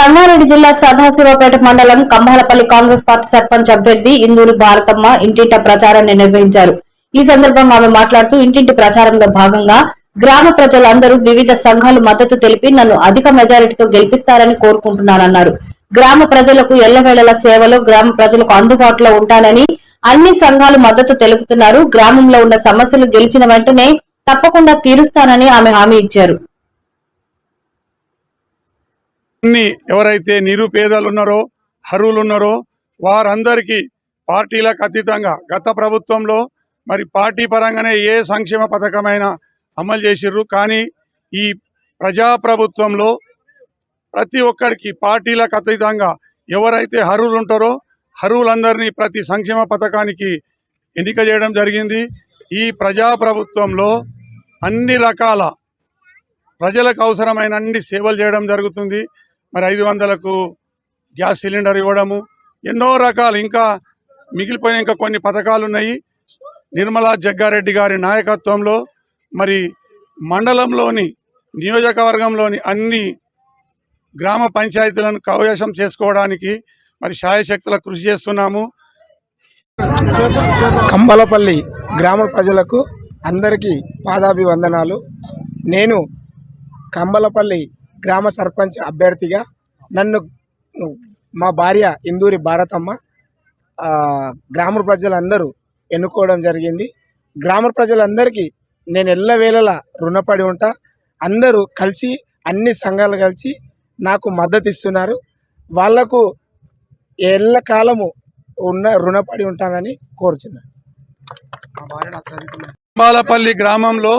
సంగారెడ్డి జిల్లా సదాశివపేట మండలం కంభాలపల్లి కాంగ్రెస్ పార్టీ సర్పంచ్ అభ్యర్థి ఇందూరి భారతమ్మ ఇంటింట ప్రచారాన్ని నిర్వహించారు. ఈ సందర్భంగా ఆమె మాట్లాడుతూ ఇంటింటి ప్రచారంలో భాగంగా గ్రామ ప్రజలందరూ వివిధ సంఘాలు మద్దతు తెలిపి నన్ను అధిక మెజారిటీతో గెలిపిస్తారని కోరుకుంటున్నానన్నారు. గ్రామ ప్రజలకు ఎల్లవేళల సేవలో గ్రామ ప్రజలకు అందుబాటులో ఉంటానని అన్ని సంఘాలు మద్దతు తెలుపుతున్నారు. గ్రామంలో ఉన్న సమస్యలు గెలిచిన వెంటనే తప్పకుండా తీరుస్తానని ఆమె హామీ ఇచ్చారు. ఎవరైతే నిరుపేదలు ఉన్నారో అర్హులు ఉన్నారో వారందరికీ పార్టీలకు అతీతంగా గత ప్రభుత్వంలో మరి పార్టీ పరంగానే ఏ సంక్షేమ పథకమైనా అమలు చేసిర్రు. కానీ ఈ ప్రజాప్రభుత్వంలో ప్రతి ఒక్కరికి పార్టీలకు అతీతంగా ఎవరైతే అర్హులు ఉంటారో అర్హులందరినీ ప్రతి సంక్షేమ పథకానికి ఎన్నిక చేయడం జరిగింది. ఈ ప్రజాప్రభుత్వంలో అన్ని రకాల ప్రజలకు అవసరమైన అన్ని సేవలు చేయడం జరుగుతుంది. మరి 500కు గ్యాస్ సిలిండర్ ఇవ్వడము, ఎన్నో రకాలు ఇంకా మిగిలిపోయిన ఇంకా కొన్ని పథకాలు ఉన్నాయి. నిర్మలా జగ్గారెడ్డి గారి నాయకత్వంలో మరి మండలంలోని నియోజకవర్గంలోని అన్ని గ్రామ పంచాయతీలను కైవసం చేసుకోవడానికి మరి శాయశక్తుల కృషి చేస్తున్నాము. కంభాలపల్లి గ్రామ ప్రజలకు అందరికీ పాదాభివందనాలు. నేను కంభాలపల్లి గ్రామ సర్పంచ్ అభ్యర్థిగా నన్ను మా భార్య ఇందూరి భారతమ్మ గ్రామ ప్రజలందరూ ఎన్నుకోవడం జరిగింది. గ్రామ ప్రజలందరికీ నేను ఎల్లవేళలా రుణపడి ఉంటా. అందరూ కలిసి అన్ని సంఘాలు కలిసి నాకు మద్దతు ఇస్తున్నారు. వాళ్లకు ఎల్లకాలము రుణపడి ఉంటానని కోరుచున్నాను. కంభాలపల్లి గ్రామంలో